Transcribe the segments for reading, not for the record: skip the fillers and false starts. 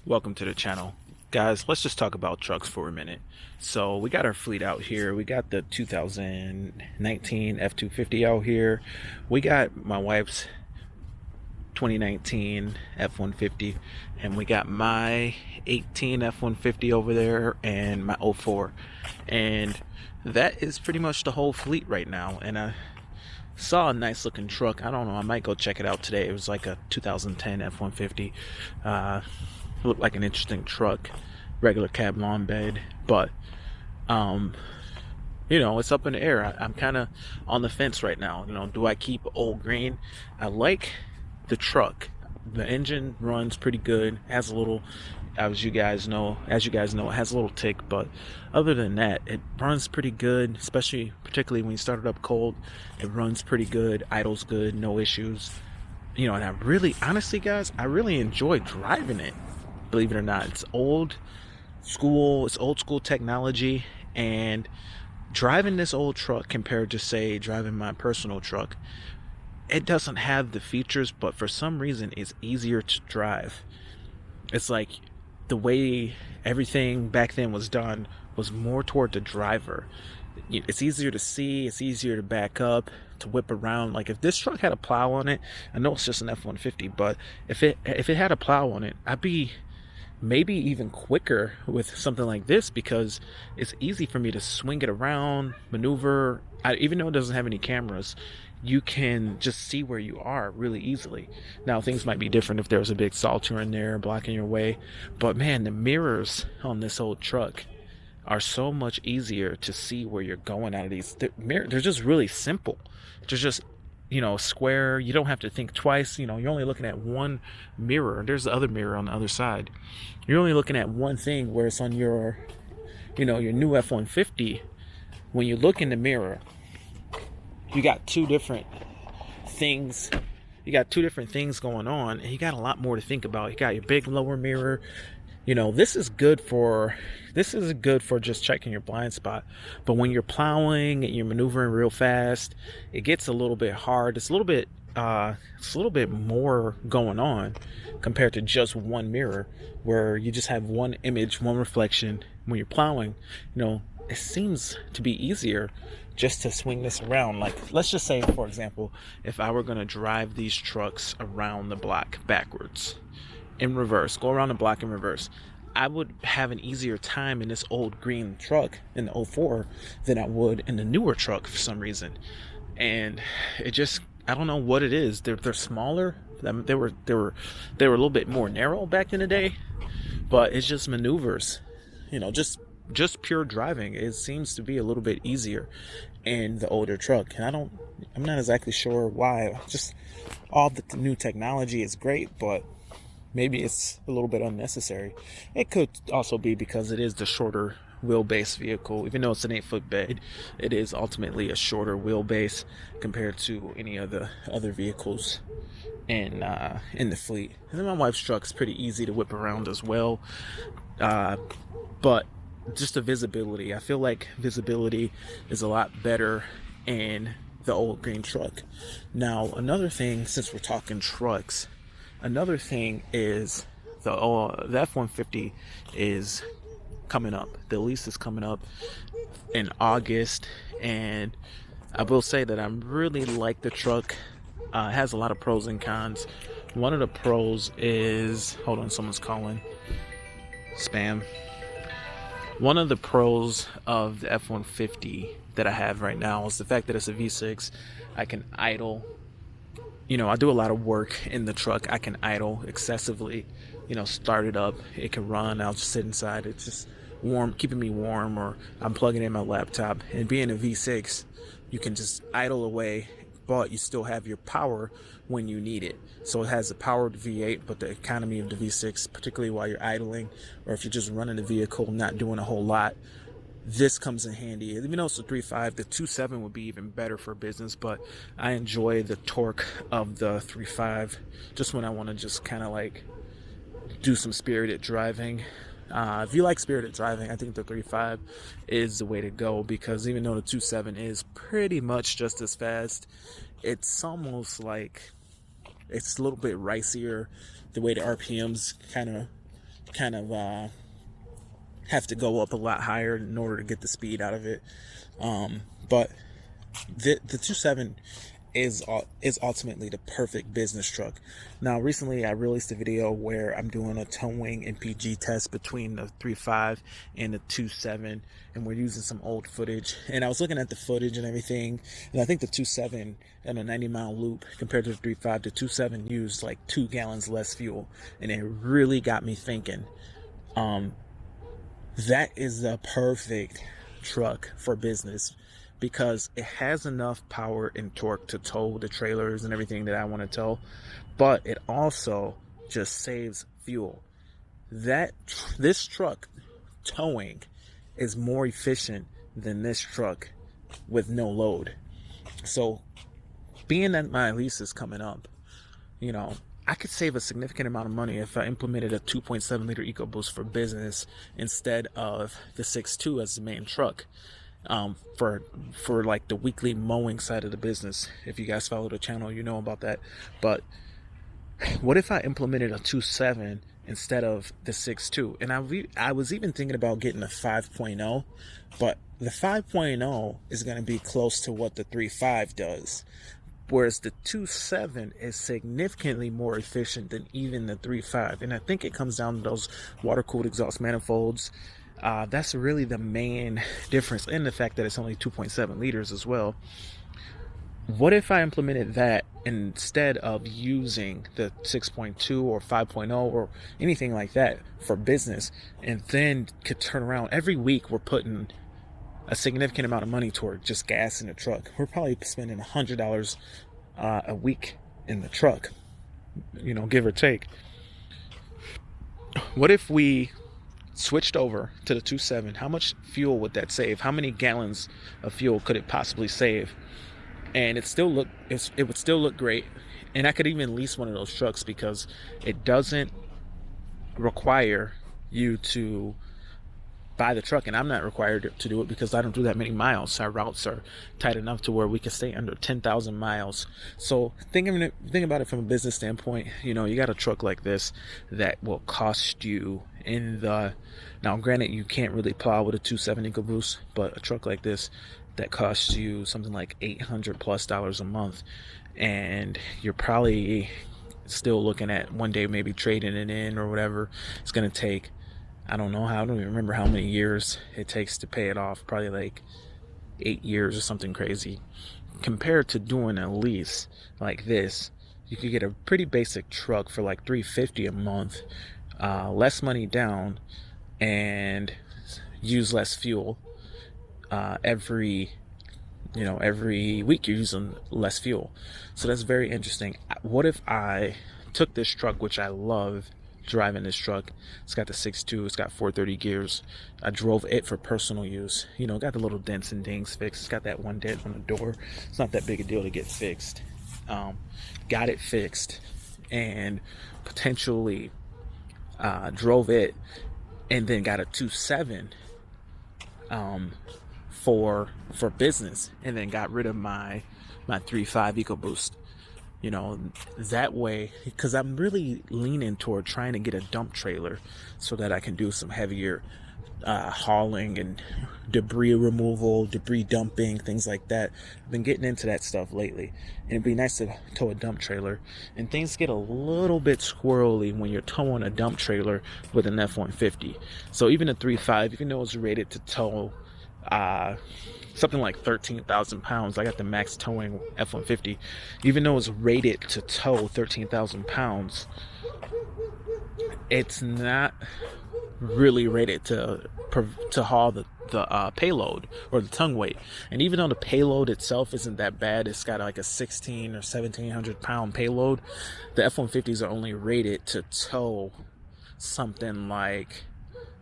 Welcome to the channel. Guys, let's just talk about trucks for a minute. So we got our fleet out here. We got the 2019 F-250 out here. We got my wife's 2019 F-150, and we got my 18 F-150 over there and my '04. And that is pretty much the whole fleet right now. And I saw a nice looking truck. I don't know, I might go check it out today. It was like a 2010 F-150. Looked like an interesting truck, regular cab long bed, but um it's up in the air. I'm kind of on the fence right now. Do I keep Old Green? I like the truck. The engine runs pretty good, has a little, as you guys know, it has a little tick, but other than that, it runs pretty good, particularly when you start it up cold. It runs pretty good, idles good, no issues. And I really, honestly, guys, I really enjoy driving it. Believe it or not, it's old school technology, and driving this old truck compared to, say, driving my personal truck, it doesn't have the features, but for some reason it's easier to drive. It's like the way everything back then was done was more toward the driver. It's easier to see, it's easier to back up, to whip around. Like if this truck had a plow on it, I know it's just an F-150, but if it had a plow on it, I'd be maybe even quicker with something like this, because it's easy for me to swing it around, maneuver. Even though it doesn't have any cameras, you can just see where you are really easily. Now, things might be different if there's a big Salter in there blocking your way, but man, the mirrors on this old truck are so much easier to see where you're going out of these. They're just really simple. They're just square. You don't have to think twice. You're only looking at one mirror. There's the other mirror on the other side. You're only looking at one thing, where it's on your new F-150. When you look in the mirror, you got two different things. You got two different things going on, and you got a lot more to think about. You got your big lower mirror. This is good for just checking your blind spot. But when you're plowing and you're maneuvering real fast, it gets a little bit hard. It's a little bit more going on compared to just one mirror, where you just have one image, one reflection. When you're plowing, it seems to be easier just to swing this around. Like, let's just say, for example, if I were going to drive these trucks around the block backwards, in reverse, go around the block in reverse, I would have an easier time in this old green truck in the '04 than I would in the newer truck for some reason. And it just, I don't know what it is. They're smaller. They were a little bit more narrow back in the day, but it's just maneuvers. Just pure driving. It seems to be a little bit easier in the older truck, and I'm not exactly sure why. Just all the new technology is great, but maybe it's a little bit unnecessary. It could also be because it is the shorter wheelbase vehicle. Even though it's an 8-foot bed, it is ultimately a shorter wheelbase compared to any of the other vehicles in the fleet. And then my wife's truck's pretty easy to whip around as well. But just the visibility, I feel like visibility is a lot better in the old green truck. Now, another thing, since we're talking trucks, another thing is the F-150 is coming up. The lease is coming up in August, and I will say that I really like the truck. It has a lot of pros and cons. One of the pros is, hold on, someone's calling. Spam. One of the pros of the F-150 that I have right now is the fact that it's a V6. I can idle. I do a lot of work in the truck. I can idle excessively, start it up. It can run. I'll just sit inside. It's just warm, keeping me warm, or I'm plugging in my laptop. And being a V6, you can just idle away, but you still have your power when you need it. So it has the power of the V8, but the economy of the V6, particularly while you're idling, or if you're just running the vehicle, not doing a whole lot, this comes in handy. Even though it's a 3.5, the 2.7 would be even better for business, but I enjoy the torque of the 3.5 just when I want to just kind of like do some spirited driving. If you like spirited driving, I think the 3.5 is the way to go, because even though the 2.7 is pretty much just as fast, it's almost like it's a little bit ricier, the way the RPMs kind of kind of have to go up a lot higher in order to get the speed out of it. But the 2.7 is ultimately the perfect business truck. Now, recently I released a video where I'm doing a towing MPG test between the 3.5 and the 2.7, and we're using some old footage. And I was looking at the footage and everything, and I think the 2.7 in a 90-mile loop compared to the 3.5, the 2.7 used like 2 gallons less fuel, and it really got me thinking. That is the perfect truck for business, because it has enough power and torque to tow the trailers and everything that I want to tow, but it also just saves fuel. This truck towing is more efficient than this truck with no load. So being that my lease is coming up, I could save a significant amount of money if I implemented a 2.7 liter EcoBoost for business instead of the 6.2 as the main truck. For like the weekly mowing side of the business. If you guys follow the channel, you know about that. But what if I implemented a 2.7 instead of the 6.2? And I was even thinking about getting a 5.0, but the 5.0 is going to be close to what the 3.5 does, whereas the 2.7 is significantly more efficient than even the 3.5. And I think it comes down to those water-cooled exhaust manifolds. That's really the main difference, in the fact that it's only 2.7 liters as well. What if I implemented that instead of using the 6.2 or 5.0 or anything like that for business, and then could turn around every week? We're putting a significant amount of money toward just gas in the truck. We're probably spending $100 a week in the truck, give or take. What if we switched over to the 2.7? How much fuel would that save? How many gallons of fuel could it possibly save? And it would still look great. And I could even lease one of those trucks, because it doesn't require you to buy the truck, and I'm not required to do it because I don't do that many miles. Our routes are tight enough to where we can stay under 10,000 miles. So think about it from a business standpoint. You got a truck like this that will cost you now granted, you can't really plow with a 2.7 EcoBoost, but a truck like this that costs you something like $800+ a month, and you're probably still looking at one day maybe trading it in or whatever. It's going to take, I don't even remember how many years it takes to pay it off. Probably like 8 years or something crazy. Compared to doing a lease like this, you could get a pretty basic truck for like $350 a month, less money down, and use less fuel. Every week you're using less fuel. So that's very interesting. What if I took this truck, which I love driving this truck? It's got the 6.2, it's got 430 gears. I drove it for personal use. Got the little dents and dings fixed. It's got that one dent on the door. It's not that big a deal to get fixed. Got it fixed, and potentially drove it, and then got a 2.7 for business, and then got rid of my 3.5 EcoBoost. That way, because I'm really leaning toward trying to get a dump trailer so that I can do some heavier hauling and debris removal, debris dumping, things like that. I've been getting into that stuff lately, and it'd be nice to tow a dump trailer. And things get a little bit squirrely when you're towing a dump trailer with an F-150. So even a 3.5, even though it's rated to tow something like 13,000 pounds, I got the max towing F-150, even though it's rated to tow 13,000 pounds, it's not really rated to haul the payload or the tongue weight. And even though the payload itself isn't that bad, it's got like a 16 or 1700 pound payload, the F-150s are only rated to tow something like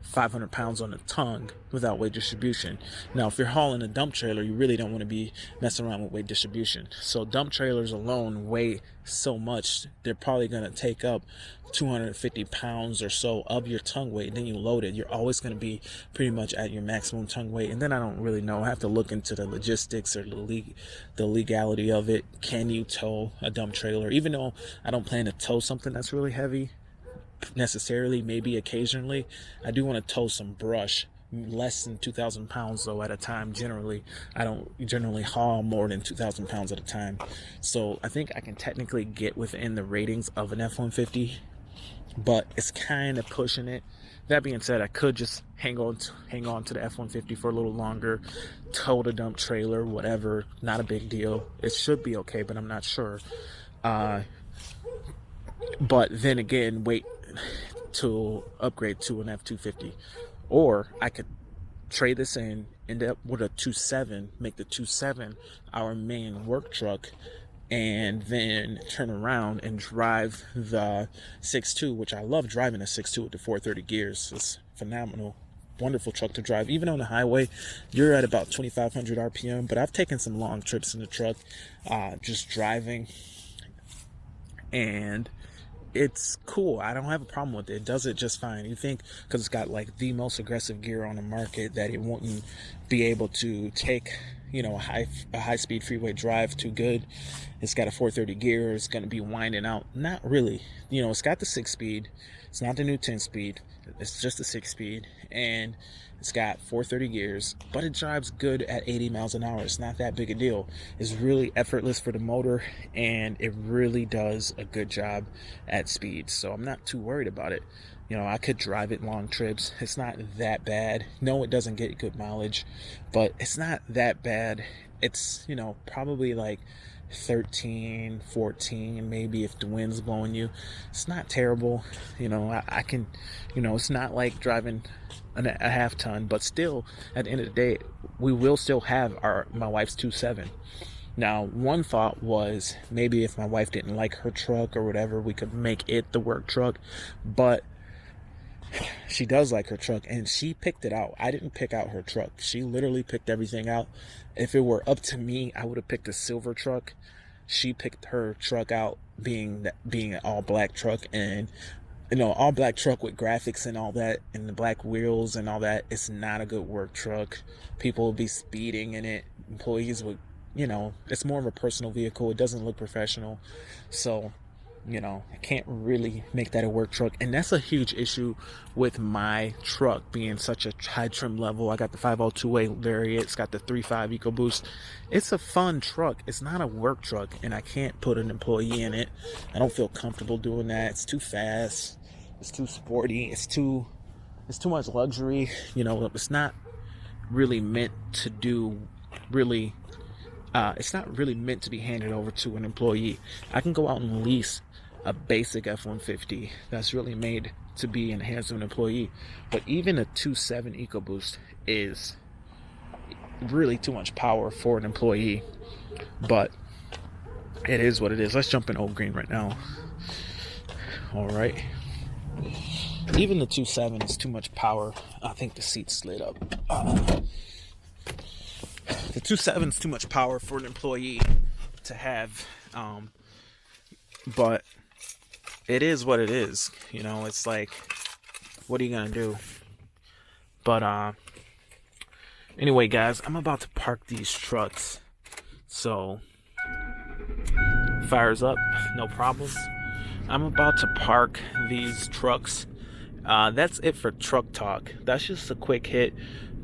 500 pounds on the tongue without weight distribution. Now, if you're hauling a dump trailer, you really don't want to be messing around with weight distribution. So dump trailers alone weigh so much, they're probably going to take up 250 pounds or so of your tongue weight. And then you load it, you're always going to be pretty much at your maximum tongue weight. And then I don't really know, I have to look into the logistics or the legality of it. Can you tow a dump trailer? Even though I don't plan to tow something that's really heavy, necessarily, maybe occasionally. I do want to tow some brush, less than 2,000 pounds though at a time. Generally, I don't generally haul more than 2,000 pounds at a time. So I think I can technically get within the ratings of an F-150, but it's kind of pushing it. That being said, I could just hang on to the F-150 for a little longer, tow the dump trailer, whatever. Not a big deal. It should be okay, but I'm not sure. But then again, wait to upgrade to an F-250. Or I could trade this in, end up with a 2.7, make the 2.7 our main work truck, and then turn around and drive the 6.2, which I love driving a 6.2 with the 430 gears. It's phenomenal. Wonderful truck to drive. Even on the highway, you're at about 2,500 RPM, but I've taken some long trips in the truck, just driving, and it's cool. I don't have a problem with it. It does it just fine. You think because it's got like the most aggressive gear on the market that it wouldn't be able to take, you know, a high speed freeway drive too good. It's got a 430 gear. It's going to be winding out. Not really. You know, it's got the 6-speed. It's not the new 10-speed. It's just a 6-speed, and it's got 430 gears, but it drives good at 80 miles an hour. It's not that big a deal. It's really effortless for the motor, and it really does a good job at speed. So I'm not too worried about it. You know, I could drive it long trips. It's not that bad. No, it doesn't get good mileage, but it's not that bad. It's, you know, probably like 13, 14, maybe if the wind's blowing you. It's not terrible. You know, I can, you know, it's not like driving a half ton, but still, at the end of the day, we will still have my wife's 2.7. Now, one thought was maybe if my wife didn't like her truck or whatever, we could make it the work truck, but she does like her truck, and she picked it out. I didn't pick out her truck. She literally picked everything out. If it were up to me, I would have picked a silver truck. She picked her truck out being an all black truck, and you know, all black truck with graphics and all that, and the black wheels and all that. It's not a good work truck. People will be speeding in it. Employees would, you know, it's more of a personal vehicle. It doesn't look professional. So, you know, I can't really make that a work truck. And that's a huge issue with my truck being such a high trim level. I got the 502A Lariat. It's got the 3.5 EcoBoost. It's a fun truck. It's not a work truck, and I can't put an employee in it. I don't feel comfortable doing that. It's too fast. It's too sporty. It's too much luxury. You know, it's not really meant to do really, it's not really meant to be handed over to an employee. I can go out and lease a basic F-150 that's really made to be in the hands of an employee. But even a 2.7 EcoBoost is really too much power for an employee. But it is what it is. Let's jump in Old Green right now. All right. Even the 2.7 is too much power. I think the seat slid up. The 2.7 is too much power for an employee to have. But it is what it is. You know, it's like, what are you going to do? But anyway, guys, I'm about to park these trucks. So, fires up, no problems. I'm about to park these trucks. That's it for truck talk. That's just a quick hit.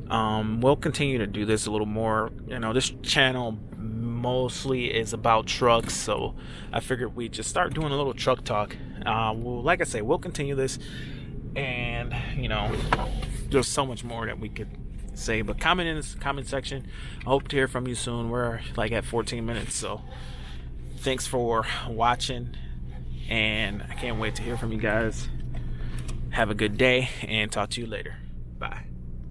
We'll continue to do this a little more. You know, this channel mostly is about trucks, so I figured we'd just start doing a little truck talk. Well, like I say, we'll continue this, and you know, there's so much more that we could say. But comment in the comment section. I hope to hear from you soon. We're like at 14 minutes, so thanks for watching. And I can't wait to hear from you guys. Have a good day, and talk to you later. Bye.